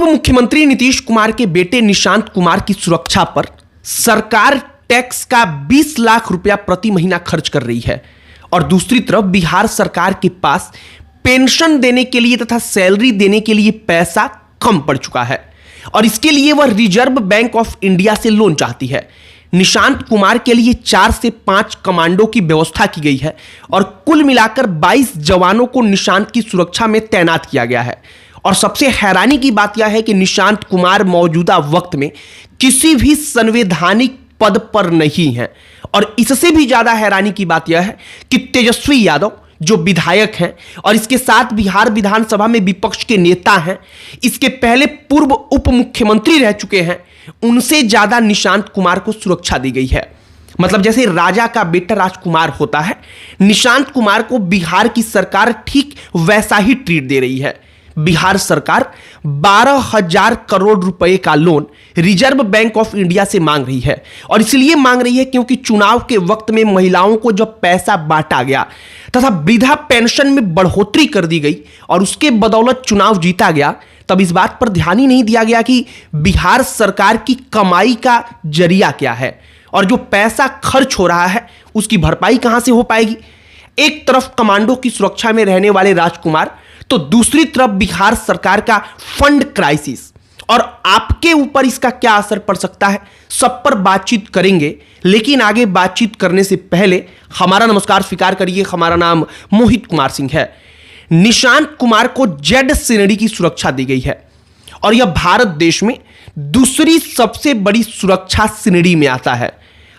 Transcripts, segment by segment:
मुख्यमंत्री नीतीश कुमार के बेटे निशांत कुमार की सुरक्षा पर सरकार टैक्स का 20 लाख रुपया प्रति महीना खर्च कर रही है और दूसरी तरफ बिहार सरकार के पास पेंशन देने के लिए तथा सैलरी देने के लिए पैसा कम पड़ चुका है और इसके लिए वह रिजर्व बैंक ऑफ इंडिया से लोन चाहती है। निशांत कुमार के लिए 4 से 5 कमांडो की व्यवस्था की गई है और कुल मिलाकर 22 जवानों को निशांत की सुरक्षा में तैनात किया गया है। और सबसे हैरानी की बात यह है कि निशांत कुमार मौजूदा वक्त में किसी भी संवैधानिक पद पर नहीं है और इससे भी ज्यादा हैरानी की बात यह है कि तेजस्वी यादव जो विधायक हैं और इसके साथ बिहार विधानसभा में विपक्ष के नेता हैं, इसके पहले पूर्व उप मुख्यमंत्री रह चुके हैं, उनसे ज्यादा निशांत कुमार को सुरक्षा दी गई है। मतलब जैसे राजा का बेटा राजकुमार होता है, निशांत कुमार को बिहार की सरकार ठीक वैसा ही ट्रीट दे रही है। बिहार सरकार 12,000 करोड़ रुपए का loan reserve bank of India से मांग रही है और इसलिए मांग रही है क्योंकि चुनाव के वक्त में महिलाओं को जब पैसा बांटा गया तथा वृद्धा पेंशन में बढ़ोतरी कर दी गई और उसके बदौलत चुनाव जीता गया, तब इस बात पर ध्यान ही नहीं दिया गया कि बिहार सरकार की कमाई का जरिया क्या है और जो पैसा खर्च हो रहा है उसकी भरपाई कहां से हो पाएगी। एक तरफ कमांडो की सुरक्षा में रहने वाले राजकुमार तो दूसरी तरफ बिहार सरकार का फंड क्राइसिस और आपके ऊपर इसका क्या असर पड़ सकता है, सब पर बातचीत करेंगे। लेकिन आगे बातचीत करने से पहले हमारा नमस्कार स्वीकार करिए। हमारा नाम मोहित कुमार सिंह है। निशांत कुमार को जेड श्रेणी की सुरक्षा दी गई है और यह भारत देश में दूसरी सबसे बड़ी सुरक्षा श्रेणी में आता है।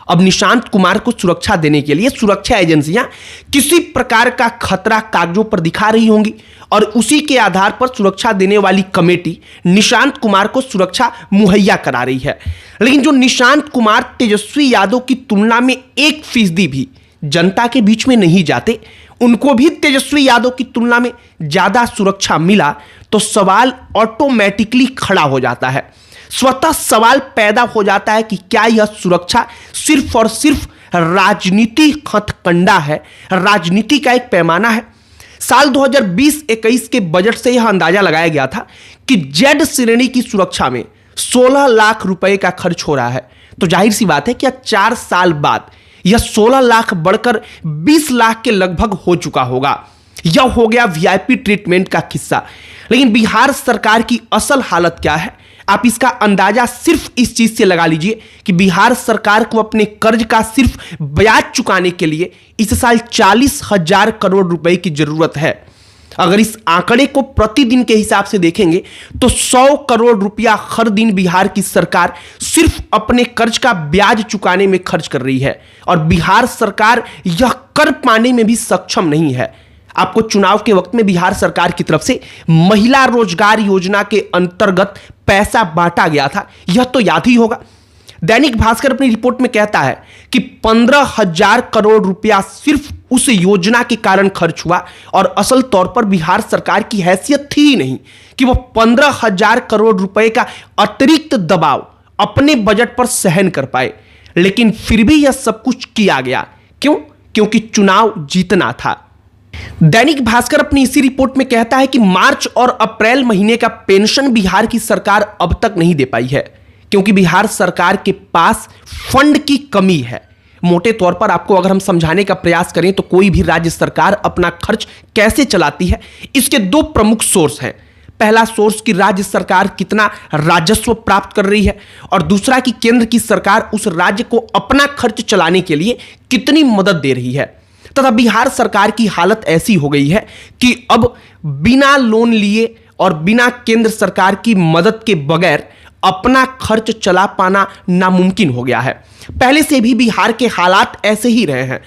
अब निशांत कुमार को सुरक्षा देने के लिए सुरक्षा एजेंसियां किसी प्रकार का खतरा कागजों पर दिखा रही होंगी और उसी के आधार पर सुरक्षा देने वाली कमेटी निशांत कुमार को सुरक्षा मुहैया करा रही है। लेकिन जो निशांत कुमार तेजस्वी यादव की तुलना में 1% भी जनता के बीच में नहीं जाते, उनको भी तेजस्वी यादव की तुलना में ज्यादा सुरक्षा मिला, तो सवाल ऑटोमेटिकली खड़ा हो जाता है। स्वतः सवाल पैदा हो जाता है कि क्या यह सुरक्षा सिर्फ और सिर्फ राजनीति हथकंडा है, राजनीति का एक पैमाना है। साल 2020-21 के बजट से यह अंदाजा लगाया गया था कि जेड श्रेणी की सुरक्षा में 16 लाख रुपए का खर्च हो रहा है, तो जाहिर सी बात है कि 4 साल बाद यह 16 लाख बढ़कर 20 लाख के लगभग हो चुका होगा। यह हो गया वीआईपी ट्रीटमेंट का किस्सा। लेकिन बिहार सरकार की असल हालत क्या है, आप इसका अंदाजा सिर्फ इस चीज से लगा लीजिए कि बिहार सरकार को अपने कर्ज का सिर्फ ब्याज चुकाने के लिए इस साल 40,000 करोड़ रुपए की जरूरत है। अगर इस आंकड़े को प्रतिदिन के हिसाब से देखेंगे तो 100 करोड़ रुपया हर दिन बिहार की सरकार सिर्फ अपने कर्ज का ब्याज चुकाने में खर्च कर रही है और बिहार सरकार यह कर पाने में भी सक्षम नहीं है। आपको चुनाव के वक्त में बिहार सरकार की तरफ से महिला रोजगार योजना के अंतर्गत पैसा बांटा गया था, यह तो याद ही होगा। दैनिक भास्कर अपनी रिपोर्ट में कहता है कि 15,000 करोड़ रुपया सिर्फ उस योजना के कारण खर्च हुआ और असल तौर पर बिहार सरकार की हैसियत थी ही नहीं कि वह 15,000 करोड़ रुपए का अतिरिक्त दबाव अपने बजट पर सहन कर पाए। लेकिन फिर भी यह सब कुछ किया गया। क्यों? क्योंकि चुनाव जीतना था। दैनिक भास्कर अपनी इसी रिपोर्ट में कहता है कि मार्च और अप्रैल महीने का पेंशन बिहार की सरकार अब तक नहीं दे पाई है क्योंकि बिहार सरकार के पास फंड की कमी है। मोटे तौर पर आपको अगर हम समझाने का प्रयास करें तो कोई भी राज्य सरकार अपना खर्च कैसे चलाती है, इसके 2 प्रमुख सोर्स हैं। पहला सोर्स कि राज्य सरकार कितना राजस्व प्राप्त कर रही है और दूसरा कि केंद्र की सरकार उस राज्य को अपना खर्च चलाने के लिए कितनी मदद दे रही है। तथा बिहार सरकार की हालत ऐसी हो गई है कि अब बिना लोन लिए और बिना केंद्र सरकार की मदद के बगैर अपना खर्च चला पाना नामुमकिन हो गया है। पहले से भी बिहार के हालात ऐसे ही रहे हैं।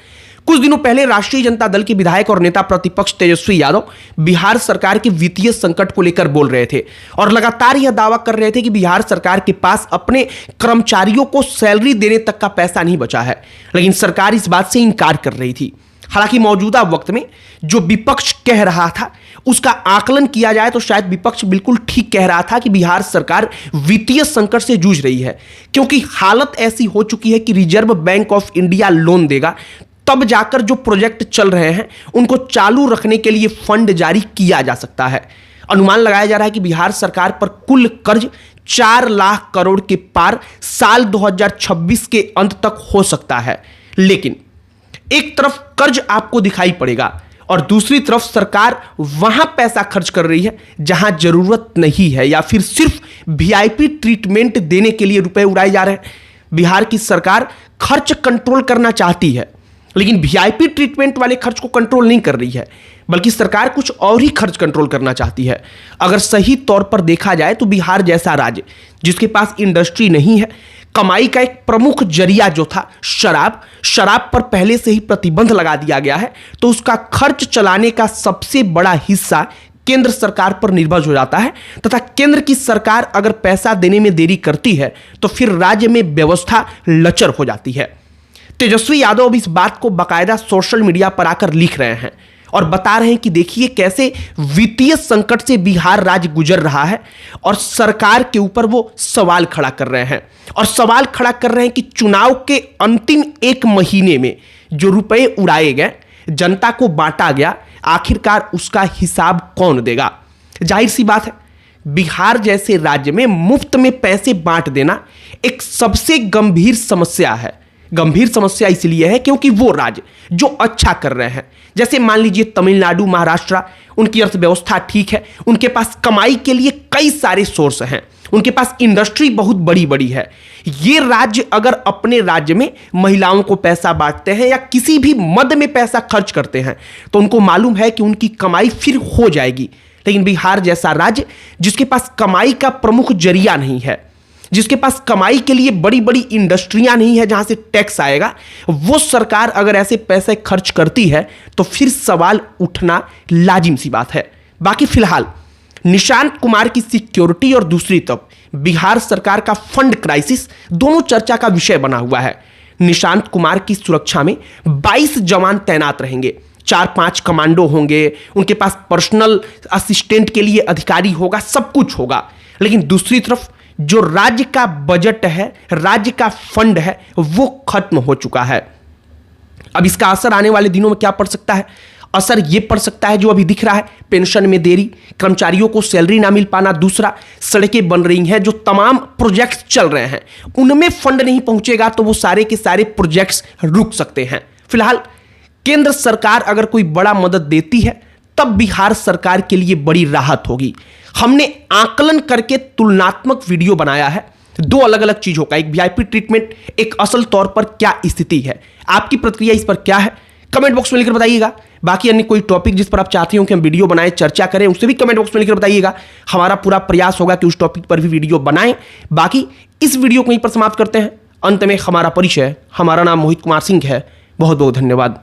कुछ दिनों पहले राष्ट्रीय जनता दल के विधायक और नेता प्रतिपक्ष तेजस्वी यादव बिहार सरकार के वित्तीय संकट को लेकर बोल रहे थे और लगातार यह दावा कर रहे थे कि बिहार सरकार के पास अपने कर्मचारियों को सैलरी देने तक का पैसा नहीं बचा है। लेकिन सरकार इस बात से इनकार कर रही थी। हालांकि मौजूदा वक्त में जो विपक्ष कह रहा था उसका आकलन किया जाए तो शायद विपक्ष बिल्कुल ठीक कह रहा था कि बिहार सरकार वित्तीय संकट से जूझ रही है क्योंकि हालत ऐसी हो चुकी है कि reserve bank of India loan देगा तब जाकर जो प्रोजेक्ट चल रहे हैं उनको चालू रखने के लिए फंड जारी किया जा सकता है। अनुमान लगाया जा रहा है कि बिहार सरकार पर कुल कर्ज 4 लाख करोड़ के पार साल 2026 के अंत तक हो सकता है। लेकिन एक तरफ कर्ज आपको दिखाई पड़ेगा और दूसरी तरफ सरकार वहां पैसा खर्च कर रही है जहां जरूरत नहीं है, या फिर सिर्फ वीआईपी ट्रीटमेंट देने के लिए रुपए उड़ाए जा रहे हैं। बिहार की सरकार खर्च कंट्रोल करना चाहती है, लेकिन वीआईपी ट्रीटमेंट वाले खर्च को कंट्रोल नहीं कर रही है, बल्कि सरकार कुछ और ही खर्च कंट्रोल करना चाहती है। अगर सही तौर पर देखा जाए तो बिहार जैसा राज्य जिसके पास इंडस्ट्री नहीं है, कमाई का एक प्रमुख जरिया जो था शराब पर पहले से ही प्रतिबंध लगा दिया गया है, तो उसका खर्च चलाने का सबसे बड़ा हिस्सा केंद्र सरकार पर निर्भर हो जाता है। तथा केंद्र की सरकार अगर पैसा देने में देरी करती है तो फिर राज्य में व्यवस्था लचर हो जाती है। तेजस्वी यादव अब इस बात को बाकायदा सोशल मीडिया पर आकर लिख रहे हैं और बता रहे हैं कि देखिए कैसे वित्तीय संकट से बिहार राज्य गुजर रहा है, और सरकार के ऊपर वो सवाल खड़ा कर रहे हैं। और सवाल खड़ा कर रहे हैं कि चुनाव के अंतिम 1 महीने में जो रुपए उड़ाए गए, जनता को बांटा गया, आखिरकार उसका हिसाब कौन देगा। जाहिर सी बात है, बिहार जैसे राज्य में मुफ्त में पैसे बांट देना एक सबसे गंभीर समस्या है। गंभीर समस्या इसलिए है क्योंकि वो राज्य जो अच्छा कर रहे हैं, जैसे मान लीजिए तमिलनाडु, महाराष्ट्र, उनकी अर्थव्यवस्था ठीक है, उनके पास कमाई के लिए कई सारे सोर्स हैं, उनके पास इंडस्ट्री बहुत बड़ी बड़ी है। ये राज्य अगर अपने राज्य में महिलाओं को पैसा बांटते हैं या किसी भी मद में पैसा खर्च करते हैं तो उनको मालूम है कि उनकी कमाई फिर हो जाएगी। लेकिन बिहार जैसा राज्य जिसके पास कमाई का प्रमुख जरिया नहीं है, जिसके पास कमाई के लिए बड़ी बड़ी इंडस्ट्रियां नहीं है जहां से टैक्स आएगा, वो सरकार अगर ऐसे पैसे खर्च करती है तो फिर सवाल उठना लाजिम सी बात है। बाकी फिलहाल निशांत कुमार की सिक्योरिटी और दूसरी तरफ बिहार सरकार का फंड क्राइसिस दोनों चर्चा का विषय बना हुआ है। निशांत कुमार की सुरक्षा में 22 जवान तैनात रहेंगे, 4-5 कमांडो होंगे, उनके पास पर्सनल असिस्टेंट के लिए अधिकारी होगा, सब कुछ होगा। लेकिन दूसरी तरफ जो राज्य का बजट है, राज्य का फंड है, वो खत्म हो चुका है। अब इसका असर आने वाले दिनों में क्या पड़ सकता है? असर ये पड़ सकता है जो अभी दिख रहा है, पेंशन में देरी, कर्मचारियों को सैलरी ना मिल पाना, दूसरा सड़कें बन रही हैं, जो तमाम प्रोजेक्ट्स चल रहे हैं उनमें फंड नहीं पहुंचेगा तो वो सारे के सारे प्रोजेक्ट्स रुक सकते हैं। फिलहाल केंद्र सरकार अगर कोई बड़ा मदद देती है तब बिहार सरकार के लिए बड़ी राहत होगी। हमने आकलन करके तुलनात्मक वीडियो बनाया है, 2 अलग अलग चीजों का, एक वीआईपी ट्रीटमेंट, एक असल तौर पर क्या स्थिति है। आपकी प्रतिक्रिया इस पर क्या है कमेंट बॉक्स में लिखकर बताइएगा। बाकी अन्य कोई टॉपिक जिस पर आप चाहते हो कि हम वीडियो बनाएं, चर्चा करें, उससे भी कमेंट बॉक्स में लिखकर बताइएगा। हमारा पूरा प्रयास होगा कि उस टॉपिक पर भी वीडियो बनाएं। बाकी इस वीडियो को यहीं पर समाप्त करते हैं। अंत में हमारा परिचय, हमारा नाम मोहित कुमार सिंह है। बहुत बहुत धन्यवाद।